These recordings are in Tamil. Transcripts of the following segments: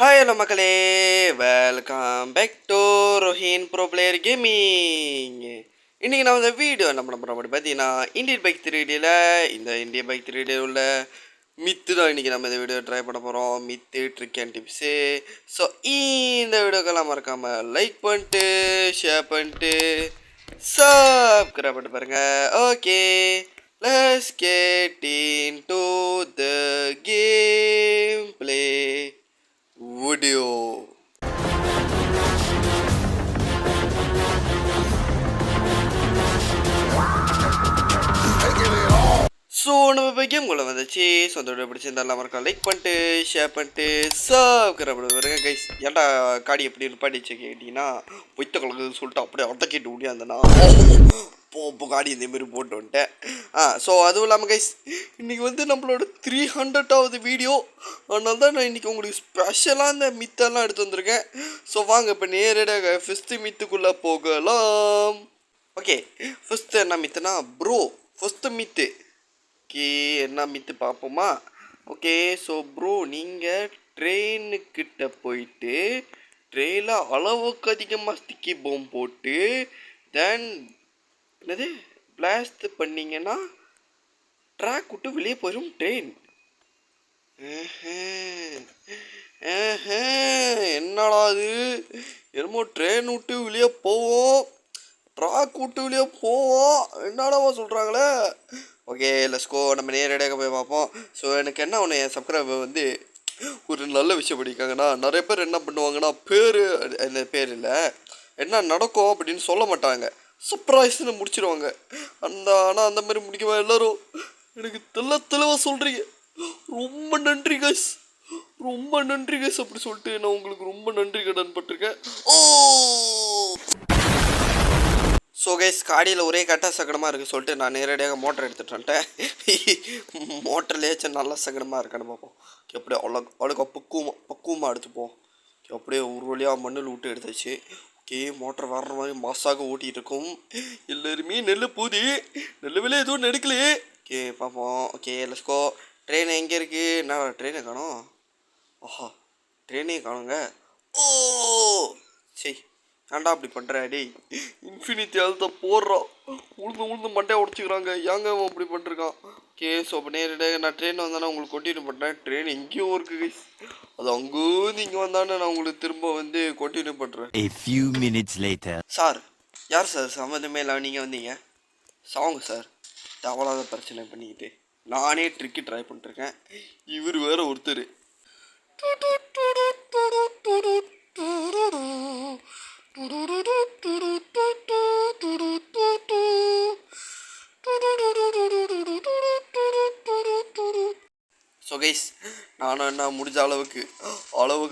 ஹாய் ஹலோ மக்களே, welcome back to Rohin bro player gaming. இன்றைக்கி நான் இந்த வீடியோ என்ன பண்ண போகிறோம் அப்படி பார்த்தீங்கன்னா, இந்தியன் பைக் 3Dயில் இந்த இந்தியன் பைக் 3D உள்ள மித்து தான் இன்றைக்கி நம்ம இந்த வீடியோ ட்ரை பண்ண போகிறோம். Myth trick and tips. So இந்த வீடியோக்கெல்லாம் மறக்காமல் லைக் பண்ணிட்டு ஷேர் பண்ணிட்டு சப்ஸ்கிரைப் பண்ணிட்டு பாருங்கள். Okay, let's get into the game play video. So நம்ம இப்போ கேம்குள்ளே வந்துச்சு. ஸோ அந்த வீடியோ பிடிச்சிருந்தாலும் மறக்காம லைக் பண்ணிட்டு ஷேர் பண்ணிட்டு சப்ஸ்கிரைப் பண்ணி வருங்க கைஸ். ஏன்டா காடி எப்படி நிப்பாட்டிச்சு கேட்டிங்கன்னா, பொய்த்த கலக்குதுன்னு சொல்லிட்டு அப்படியே அட்டக்கிட்டு முடியாதுண்ணா இப்போ காடி இந்தமாரி போட்டு வந்துட்டேன். ஸோ அதுவும் இல்லாமல் கைஸ், இன்றைக்கி வந்து நம்மளோட 300வது வீடியோ. அதனால தான் நான் இன்றைக்கி உங்களுக்கு ஸ்பெஷலாக இந்த மித்தெல்லாம் எடுத்து வந்திருக்கேன். ஸோ வாங்க இப்போ நேரடியாக ஃபஸ்ட்டு மித்துக்குள்ளே போகலாம். ஓகே, ஃபஸ்ட்டு என்ன மித்துனா ஃபஸ்ட்டு மித்து. ஓகே, என்ன மித்து பார்ப்போமா? ஓகே, ஸோ ப்ரோ நீங்கள் ட்ரெயினுக்கிட்ட போயிட்டு ட்ரெயினில் அளவுக்கு அதிகமாக ஸ்டிக்கி பாம் போட்டு தென் என்னது பிளாஸ்ட் பண்ணிங்கன்னா ட்ராக் விட்டு வெளியே போயிடும் ட்ரெயின். என்னடா அது, என்னமோ ட்ரெயின் விட்டு வெளியே போவோம் ட்ராக் விட்டு வெளியே போவோம் என்னடாவா சொல்கிறாங்களே. ஓகே லெட்ஸ்கோ, நம்ம நேரடியாக போய் பார்ப்போம். ஸோ எனக்கு என்ன ஒன்று, என் சப்ஸ்கிரைபர் வந்து ஒரு நல்ல விஷயம் படிக்காங்கன்னா, நிறைய பேர் என்ன பண்ணுவாங்கன்னா, அந்த பேர் இல்லை என்ன நடக்கும் அப்படின்னு சொல்ல மாட்டாங்க, சர்ப்ரைஸ்ன்னு முடிச்சிடுவாங்க. ஆனால் அந்த மாதிரி முடிக்கவா எல்லோரும் எனக்கு தெளிவாக சொல்கிறீங்க. ரொம்ப நன்றி கைஸ், ரொம்ப நன்றி கைஸ் அப்படி சொல்லிட்டு நான் உங்களுக்கு ரொம்ப நன்றி கடன் பட்டிருக்கேன். ஸோ கைஸ், காடியில் ஒரே கட்டாக சகடமாக இருக்குது சொல்லிட்டு நான் நேரடியாக மோட்டர் எடுத்துகிட்டு வந்துட்டேன். மோட்டர்லேயாச்சும் நல்லா சகடமாக இருக்கான்னு பார்ப்போம். அப்படியே அவ்வளோக்கா பக்குவமாக எடுத்துப்போம். அப்படியே ஒரு வழியாக மண்ணில் விட்டு எடுத்தாச்சு. ஓகே, மோட்டர் வர்ற மாதிரி மாசாக ஓட்டிகிட்டு இருக்கும். எல்லாருமே நெல் பூதி நெல் விலை எதுவும் நெடுக்கலையே. ஓகே பார்ப்போம். Okay let's go. ட்ரெயின் எங்கே இருக்குது? என்ன ட்ரெயினை காணோம்? ஆஹா, ட்ரெயினே காணுங்க. ஓ சரி, ஏன்டா அப்படி பண்ணுற டேய், இன்ஃபினிட்டி அழுத்த போடுறான், உளுந்து மண்டையை உடச்சிக்கிறாங்க, ஏங்க அவன் அப்படி பண்ணிருக்கான். ஓகே, ஸோ அப்போ நேரடியாக நான் ட்ரெயின் வந்தானே உங்களுக்கு கொண்டினியூ பண்ணுறேன். ட்ரெயின் எங்கேயும் இருக்குது கைஸ், அது அங்கேருந்து இங்கே வந்தானே நான் உங்களுக்கு திரும்ப வந்து கொண்டினியூ பண்ணுறேன். சார் யார் சார் சம்மந்தமே இல்லை நீங்கள் வந்தீங்க? சாங்க சார், அவ்வளோத பிரச்சனை பண்ணிக்கிட்டு நானே ட்ரிக்கி ட்ரை பண்ணிட்டுருக்கேன். இவர் வேற ஒருத்தர். ஸோ கைஸ், நானும் என்ன முடிஞ்ச அளவுக்கு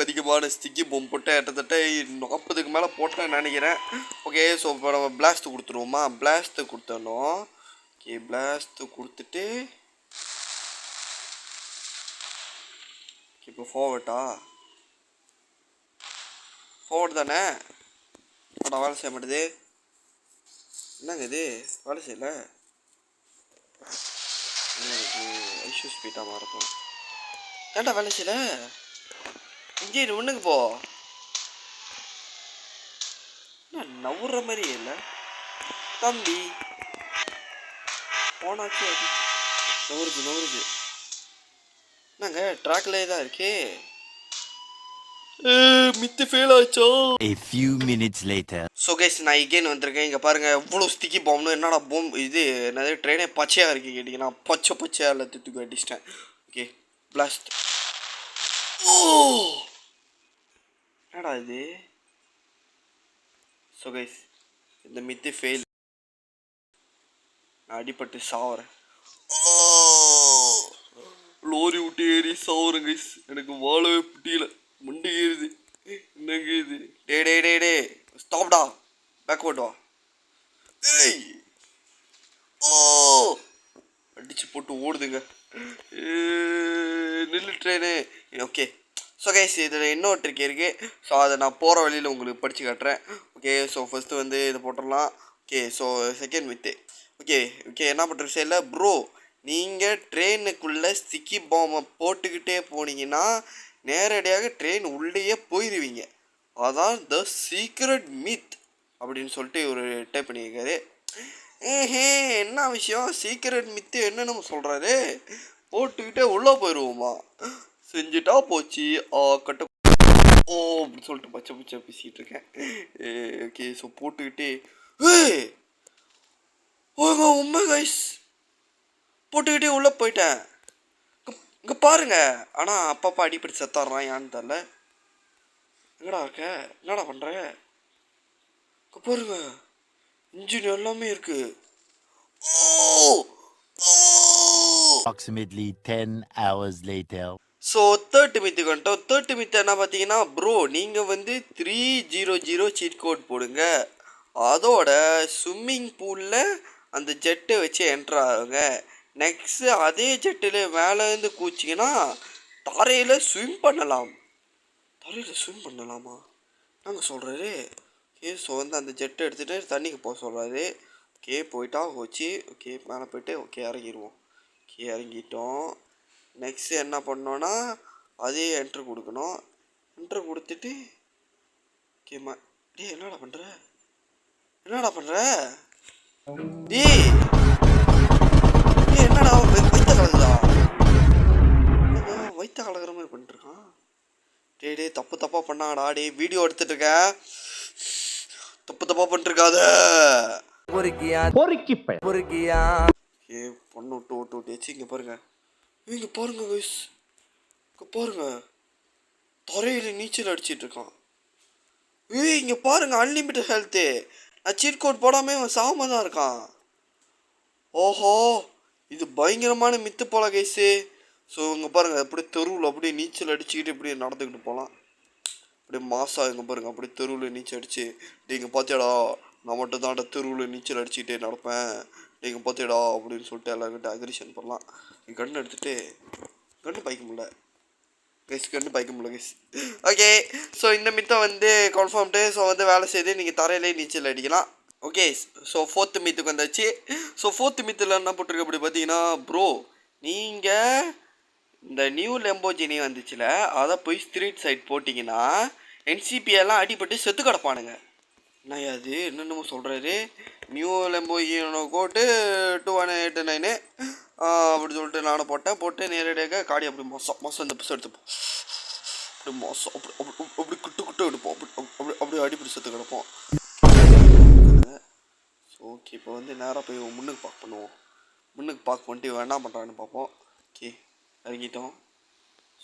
அதிகமான ஸ்டிக்கி பொம் போட்டேன். கிட்டத்தட்ட 40க்கு மேலே போட்டேன்னு நினைக்கிறேன். ஓகே, ஸோ இப்போ நம்ம பிளாஸ்ட்டு கொடுத்துருவோமா? பிளாஸ்ட்டு கொடுத்தணும். ஓகே, பிளாஸ்ட்டு கொடுத்துட்டு இப்போ ஃபார்வர்ட் தானே? அட வேலை செய்ய மாட்டேது, என்னங்க இது வேலை செய்யலை? ஐஷூ ஸ்பீட்டாக மாறப்போம். ஏன்டா வேலை செய்யல? இங்கே ஒன்றுக்கு போ. நான் நவுற மாதிரி இல்லை தம்பி, போனாச்சு. அது நவுறுது என்னங்க, ட்ராக்லே தான் இருக்கே. மித்து ஃபெயில் ஆச்சோ. A few minutes later. So guys, நான் இகேன் வந்திருக்கேன். இங்கே பாருங்கள் எவ்வளோ ஸ்டிக்கி பாம்பு. என்னடா பாம்பு இது, என்னது ட்ரெயினே பச்சையாக இருக்கு கேட்டிங்கன்னா, பச்சையாக இல்லை தூக்கி அடிச்சிட்டேன். Okay, blast. ஓ என்னடா இது. ஸோ கைஸ், இந்த மித்து ஃபெயில், நான் அடிப்பட்டு சாவுறேன். லோரி விட்டு ஏறி சாவுறேன் கைஸ், எனக்கு வாழவே புட்டியல, முண்டி ஏறுது. என்னங்க இது, டே ஸ்டாப்டா, பேக்வர்ட் வா. ஏய் ஓ அடிச்சு போட்டு ஓடுதுங்க. நில்லு ட்ரெயினு. ஓகே, ஸோ கைஸ், இதில் இன்னொரு ட்ரிக் இருக்குது. ஸோ அதை நான் போகிற வழியில் உங்களுக்கு படித்து காட்டுறேன். ஓகே, ஸோ ஃபஸ்ட்டு வந்து இதை போட்டுடலாம். Okay, so second with. Okay என்ன பண்ணுற சைடில் நீங்கள் ட்ரெயினுக்குள்ளே ஸ்டிக்கி பாம்பை போட்டுக்கிட்டே போனீங்கன்னா நேரடியாக ட்ரெயின் உள்ளேயே போயிடுவீங்க. அதான் த சீக்ரெட் மீத் அப்படின்னு சொல்லிட்டு ஒரு டைப் பண்ணியிருக்காரு. ஏஹே என்ன விஷயம், சீக்ரெட் மித்து என்னன்னு சொல்கிறாரு. போட்டுக்கிட்டே உள்ளே போயிடுவோமா, செஞ்சுட்டா போச்சு கட்ட ஓ அப்படின்னு சொல்லிட்டு பச்சை பச்சை பேசிகிட்டு இருக்கேன். ஓகே ஸோ போட்டுக்கிட்டே உண்மை கைஸ் போட்டுக்கிட்டே உள்ளே போயிட்டேன். இங்கே பாருங்க. ஆனால் அப்பப்போ அடிப்படி செத்தாடுறான் ஏன்னு தெரில. எங்கடா இருக்க, என்னடா பண்ணுற? இங்கே பாருங்க இன்ஜின் எல்லாமே இருக்கு. Approximately 10 hours later. So third மித்துக்கு வந்துட்டோம். தேர்ட் மித்து என்ன பார்த்தீங்கன்னா, ப்ரோ நீங்கள் வந்து 300 சீட் கோட் போடுங்க, அதோட ஸ்விம்மிங் பூலில் அந்த ஜெட்டை வச்சு என்ட்ரு ஆகுங்க. நெக்ஸ்ட்டு அதே ஜெட்டில் மேலேருந்து கூச்சிங்கன்னா தரையில் ஸ்விம் பண்ணலாம். தரையில் ஸ்விம் பண்ணலாமா நாங்கள் சொல்கிறாரு. ஓகே ஸோ வந்து அந்த ஜெட்டை எடுத்துகிட்டு தண்ணிக்கு போக சொல்கிறாரு. ஓகே போயிட்டா போச்சு. ஓகே மேலே போய்ட்டு ஓகே இறங்கிடுவோம். ஓகே இறங்கிட்டோம். நெக்ஸ்ட்டு என்ன பண்ணோன்னா அதே என்ட்ரு கொடுக்கணும். என்ட்ரு கொடுத்துட்டு ஓகேம்மா டே என்னடா பண்ணுற, என்னடா பண்ணுற டே என்னடா வைத்த கலக்குதா, வைத்த கலக்கிற மாதிரி பண்ணிட்டுருக்கான். டே தப்பாக பண்ணாடா. டே வீடியோ எடுத்துட்டு இருக்க, தப்பாக பண்ணிருக்காத. ஏ பொண்ணு விட்டு வச்சு இங்கே பாருங்க. இங்கே பாருங்க கைஸ், இங்கே பாருங்க தரையில் நீச்சல் அடிச்சிட்டு இருக்கான். இங்கே பாருங்க அன்லிமிட்டட் ஹெல்த்து. நான் சீட் கோட் போடாமல் அவன் சாம தான் இருக்கான். ஓஹோ இது பயங்கரமான மித்து போல கைஸு. ஸோ இங்கே பாருங்கள் அப்படியே தெருவில் அப்படியே நீச்சல் அடிச்சுக்கிட்டு இப்படியே நடந்துக்கிட்டு போகலாம். அப்படியே மாசா இங்கே பாருங்கள் அப்படியே தெருவில் நீச்சல் அடிச்சு. நீங்கள் பார்த்தியாடா நான் மட்டும் தான்டா தெருவில் நீச்சல் அடிச்சுக்கிட்டே நடப்பேன், நீங்கள் பார்த்தியாடா அப்படின்னு சொல்லிட்டு எல்லாருக்கிட்ட அக்ரிஷன் பண்ணலாம். கன்று எடுத்துகிட்டு கன்று பாய்க்க முடியல கைஸ், கன்று பாய்க்க முடியல கைஸ். ஓகே ஸோ இந்த மித்தை வந்து கன்ஃபார்ம்டு. ஸோ வந்து வேலை செய்து நீங்கள் தரையிலே நீச்சல் அடிக்கலாம். ஓகே ஸோ ஃபோர்த்து மித்துக்கு வந்தாச்சு. ஸோ ஃபோர்த்து மித்தில் என்ன போட்டிருக்கு அப்படி பார்த்தீங்கன்னா, ப்ரோ நீங்கள் இந்த நியூ லெம்போஜினி வந்துச்சுல அதை போய் ஸ்ட்ரீட் சைட் போட்டிங்கன்னா என்சிபியெல்லாம் அடிபட்டு செத்து கிடப்பானுங்க. என்னையா அது என்னென்னமோ சொல்கிறாரு. நியூ லெம்போஜினோ கோட்டு 2189 அப்படி சொல்லிட்டு நானும் போட்டு நேரடியாக காடி அப்படி மோசம் இந்த பிசு எடுத்துப்போம். அப்படி மோசம் அப்படி குட்டு எடுப்போம். அப்படி அடிப்படி செத்து கிடப்போம். ஓகே இப்போ வந்து நேராக போய் முன்னுக்கு பார்க் பண்ணுவோம். முன்னுக்கு பார்க் பண்ணிட்டு இவன் என்ன பண்ணுறான்னு பார்ப்போம். ஓகே இறங்கிட்டோம்.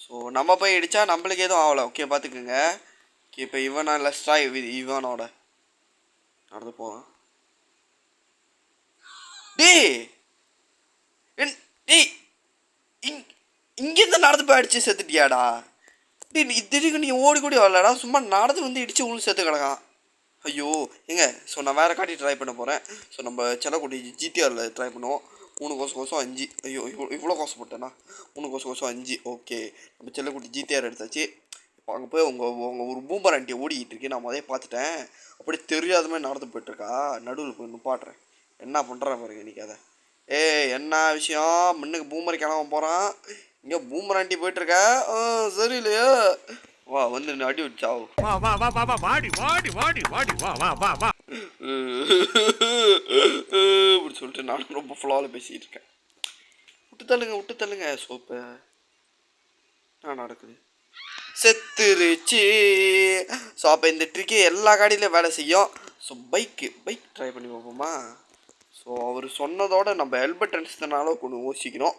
ஸோ நம்ம போய் அடித்தா நம்மளுக்கு எதுவும் ஆகலை. ஓகே பார்த்துக்குங்க. ஓகே இப்போ இவனா லெஸ்டா இவனோட நடந்து போகிறான். டேய் இங்கேருந்து நடந்து போய் அடித்து செத்துட்டியாடா. டே திடீர்னு நீ ஓடி கூடி வரலடா, சும்மா நடந்து வந்து இடித்து உள்ள செத்து கிடக்கான். ஐயோ எங்க ஸோ நான் வேறு காட்டி ட்ரை பண்ண போகிறேன். ஸோ நம்ம செல்லக்குடி ஜிடிஆரில் ட்ரை பண்ணுவோம். 3 கோசம் 5. ஐயோ இவ்வளோ கோசம் போட்டேண்ணா. 3 கோசம் 5. ஓகே நம்ம செல்லக்குடி ஜிடிஆர் எடுத்தாச்சு. இப்போ அங்கே போய் உங்கள் ஒரு பூம்பர் ஆண்டி ஓடிக்கிட்டு இருக்கு. நான் அதே பார்த்துட்டேன். அப்படி தெரியாத மாதிரி நடந்து போய்ட்டுருக்கா. நடுவில் போய் நிப்பாட்டுறேன். என்ன பண்ணுறேன் பாருங்க இன்றைக்கி அதை. என்ன விஷயம், முன்னுக்கு பூமரை கிளம்ப போகிறான். இங்கே பூமர் ஆண்டி போயிட்டுருக்க. சரி இல்லையா, வா வந்து அடி விட்டாவும் இப்படி சொல்லிட்டு நானும் ரொம்ப ஃபுல்லாவில் பேசிக்கிட்டு இருக்கேன். விட்டு தள்ளுங்க சோப்பு. என்ன நடக்குது, செத்துருச்சு. ஸோ அப்போ இந்த ட்ரிக்கு எல்லா காடியிலையும் வேலை செய்யும். ஸோ பைக் ட்ரை பண்ணி பார்ப்போமா. ஸோ அவர் சொன்னதோட நம்ம ஹெல்மெட் அடிச்சதுனால கொஞ்சம் யோசிக்கணும்.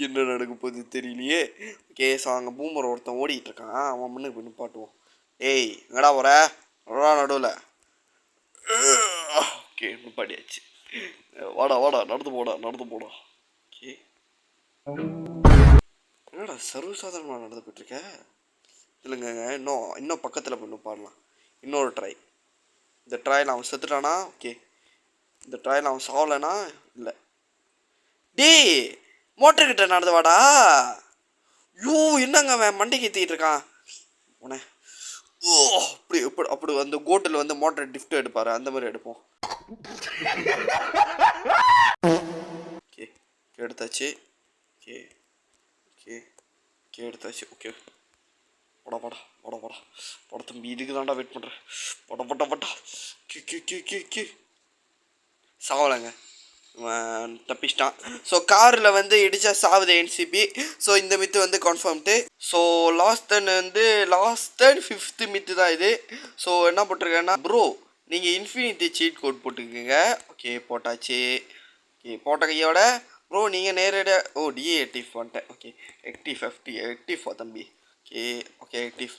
என்ன நடக்க போகுது தெரியலையே. ஓகே ஸோ அங்கே பூமர் ஒருத்தன் ஓடிக்கிட்டு இருக்கான். அவன் முன்னுக்கு போய் நிப்பாட்டுவோம். ஏய் எங்கடா போகிற, நடுவில். ஓகே நிப்பாட்டியாச்சு. வாடா நடந்து போடா. ஓகே என்னடா சர்வசாதாரணமாக நடந்து போயிட்டுருக்க. இல்லைங்க இன்னும் பக்கத்தில் போய் நிப்பாடலாம். இன்னொரு ட்ரை. இந்த ட்ராயில் அவன் செத்துட்டானா. ஓகே இந்த ட்ராயில் அவன் சாவலைனா இல்லை. டேய் மோட்டர்கிட்ட நடந்து வாடா. யூ என்னங்க அவன் மண்டைக்கு ஏற்றிக்கிட்டு இருக்கான் உனே. அப்படி அந்த கோட்டில் வந்து மோட்டர் டிஃப்ட் எடுப்பார், அந்த மாதிரி எடுப்போம். ஓகே எடுத்தாச்சு. ஓகே ஓகே எடுத்தாச்சு. ஓகே பட தம்பி, இதுக்கு தான்டா வெயிட் பண்ணுறேன். பட்டா கி சாவலைங்க, தப்பிச்சிட்டான். ஸோ காரில் வந்து இடிச்சா சாவுது என்சிபி. ஸோ இந்த மித்து வந்து confirmed. So last and 5th myth தான் இது. ஸோ என்ன போட்டிருக்கேன்னா, ப்ரோ நீங்கள் இன்ஃபினிட்டி சீட் கோட் போட்டுக்கோங்க. ஓகே போட்டாச்சு. ஓகே போட்ட கையோட ப்ரோ நீங்கள் நேரடியாக டிஏ ஆக்டிவ் பண்ணிட்டேன். ஓகே ஆக்டிவ் தம்பி. Okay active.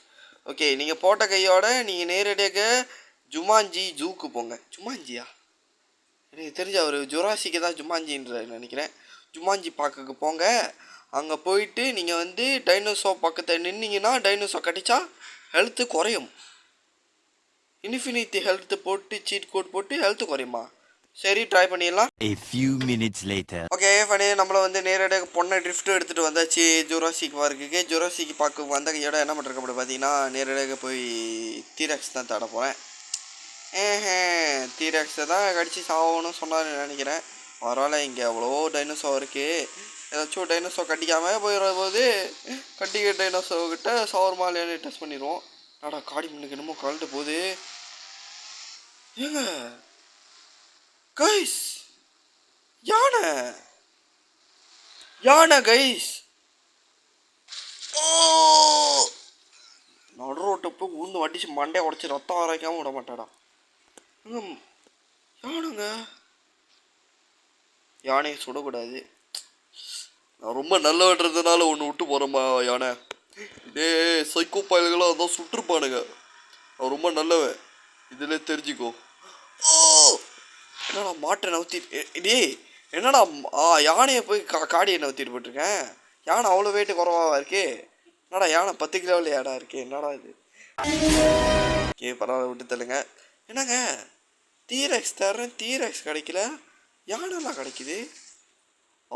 ஓகே நீங்கள் போட்ட கையோட நீங்கள் நேரடியாக ஜுமான்ஜி ஜூக்கு போங்க. ஜுமான்ஜியா? எனக்கு தெரிஞ்ச அவர் ஜுராசிக்கு தான் ஜுமான்ஜின்ற நினைக்கிறேன். ஜுமான்ஜி பார்க்க போங்க. அங்கே போயிட்டு நீங்கள் வந்து டைனோசர் பக்கத்தில் நின்னீங்கன்னா டைனோசர் கடிச்சா ஹெல்த்து குறையும். இன்ஃபினிட்டி ஹெல்த்து போட்டு சீட் கோட் போட்டு ஹெல்த்து குறையுமா? சரி ட்ரை பண்ணிடலாம். A few minutes later. Okay funny, நம்மளை வந்து நேரடியாக பொண்ணை ட்ரிஃப்ட்டு எடுத்துகிட்டு வந்தாச்சு ஜுராசிக் பார்க்குக்கு. ஜுராசிக் பார்க்க வந்த கையோட என்ன பண்ணுறேன் அப்படி பார்த்தீங்கன்னா, நேரடியாக போய் டீரெக்ஸ் தான் தேட போகிறேன். டீரெக்ஸை தான் கடிச்சு சாகணும்னு சொன்னான்னு நினைக்கிறேன். பரவாயில்ல, இங்கே அவ்வளோ டைனோசர் இருக்குது. ஏதாச்சும் டைனோசர் கட்டிக்காமல் போயிடுற போது கட்டிக்க டைனோசர்கிட்ட சவர்மா இல்லையான்னு டெஸ்ட் பண்ணிடுவோம். காடி முன்னுக்கு என்னமோ கலந்து போகுது. ஏங்க கைஸ், யானை கைஸ். நடு ரோட்டை போய் உளுந்து வட்டிச்சு மண்டையை உடச்சி ரத்தம் வரைக்காமல் விட மாட்டாடா. யானைங்க, யானையை சுடக்கூடாது. நான் ரொம்ப நல்லவன்றதுனால ஒன்று விட்டு போகிறேம்மா யானை. சைக்கோ பயல்களாக அதான் சுட்டுருப்பானுங்க. நான் ரொம்ப நல்லவன், இதில் தெரிஞ்சுக்கோ. என்னடா மாட்டை நவுத்தி என்னடா யானையை போய் காடியை நவுத்திட்டு போட்டிருக்கேன். யானை அவ்வளோ வெயிட்டு குறவாக இருக்கே. என்னடா யானை 10 கிலோவில் ஏடா இருக்கே. என்னடா இது? பரவாயில்ல விட்டு தள்ளுங்க. என்னங்க டீரெக்ஸ் தர்றேன், டீரெக்ஸ் கிடைக்கல, யானைலாம் கிடைக்குது.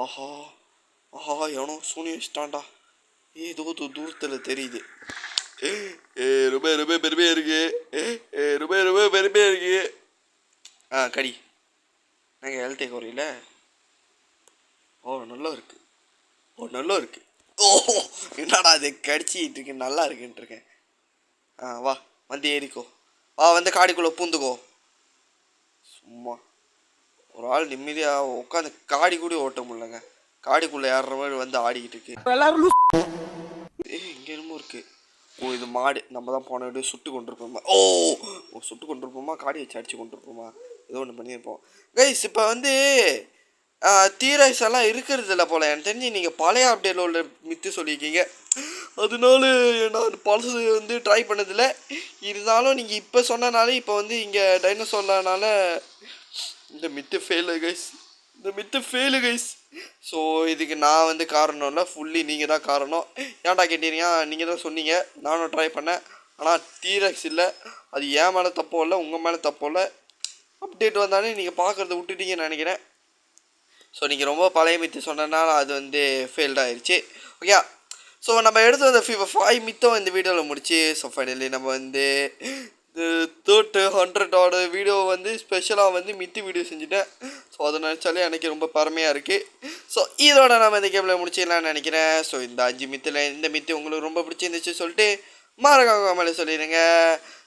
ஆஹா எவனோ சூனியம் வச்சிட்டான்டா. ஏதோ தூரத்தில் தெரியுது. ரொம்ப பெருமையாக இருக்கு. ரொம்ப பெருமையாக இருக்கு. கடி நாங்கள் ஹெல்த்தே குறையில. நல்லா இருக்கு. என்னடா அது கடிச்சிட்டு இருக்கு, நல்லா இருக்குன்ட்டு இருக்கேன். வா வந்து ஏறிக்கோ, வா வந்து காடிக்குள்ளே பூந்துக்கோ. சும்மா ஒரு ஆள் நிம்மதியாக உட்காந்து காடி கூட ஓட்ட முடியலங்க. காடிக்குள்ளே ஏறுற மாதிரி வந்து ஆடிக்கிட்டு இருக்கு. இங்கே என்னமோ இருக்கு. இது மாடு. நம்ம தான் போன வீடு சுட்டு கொண்டிருப்போமா? சுட்டு கொண்டிருப்போமா, காடி வச்சு அடிச்சு கொண்டிருப்போமா, ஏதோ ஒன்று பண்ணியிருப்போம் கைஸ். இப்போ வந்து டீரைஸ் எல்லாம் இருக்கிறது இல்லை போல். எனக்கு தெரிஞ்சு நீங்கள் பழைய அப்டேட்டில் உள்ள மித்து சொல்லியிருக்கீங்க, அதனால நான் பழசு வந்து ட்ரை பண்ணதில்லை. இருந்தாலும் நீங்கள் இப்போ சொன்னனால இப்போ வந்து இங்கே டைனோசர்னால இந்த மித்து ஃபெயிலு கைஸ். ஸோ இதுக்கு நான் வந்து காரணம் இல்லை, ஃபுல்லி நீங்கள் தான் காரணம். ஏன்டா கேட்டீங்க? நீங்கள் தான் சொன்னீங்க, நானும் ட்ரை பண்ணேன். ஆனால் டீரெக்ஸ் இல்லை. அது என் மேலே தப்போ இல்லை, உங்கள் மேலே தப்போ இல்லை. அப்டேட் வந்தாலே நீங்கள் பார்க்குறத விட்டுட்டீங்கன்னு நினைக்கிறேன். ஸோ நீங்கள் ரொம்ப பழைய மித்து சொன்னனால அது வந்து ஃபெயில்ட் ஆயிடுச்சு. ஓகே, ஸோ நம்ம எடுத்து வந்த 5 மித்தம் இந்த வீடியோவில் முடிச்சு. ஸோ ஃபைனலி நம்ம வந்து 100 வீடியோ வந்து ஸ்பெஷலாக வந்து மித்து வீடியோ செஞ்சுட்டேன். ஸோ அதை நினச்சாலே எனக்கு ரொம்ப பெருமையாக இருக்குது. ஸோ இதோட நம்ம இந்த கேமில் முடிச்சிடலான்னு நினைக்கிறேன். ஸோ இந்த 5 மித்தில் இந்த மித்து உங்களுக்கு ரொம்ப பிடிச்சிருந்துச்சு சொல்லிட்டு மறக்காம மேலே சொல்லிடுங்க.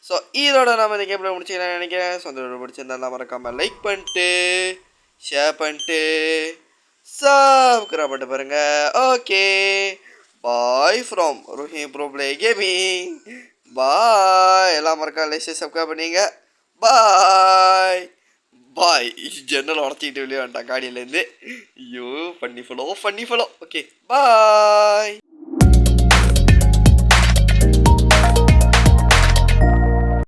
ஸோ இதோட நம்ம இந்த கேமில் முடிச்சிடலான்னு நினைக்கிறேன். ஸோ அந்த பிடிச்சிருந்தாலும் மறக்காமல் லைக் பண்ணிட்டு ஷேர் பண்ணிட்டு சப்ஸ்கிரைப் பண்ணிட்டு பாருங்கள். Okay, bye from Rohim bro play gaming. Bye. எல்லாம் மறக்காம லைக் சப்ஸ்கிரைப் பண்ணீங்க. பாய். ஜன்னல் உடச்சிக்கிட்டு வெளியே வந்துட்டான் காடியிலேருந்து. ஐயோ ஃபன்னி ஃபலோ. Okay bye.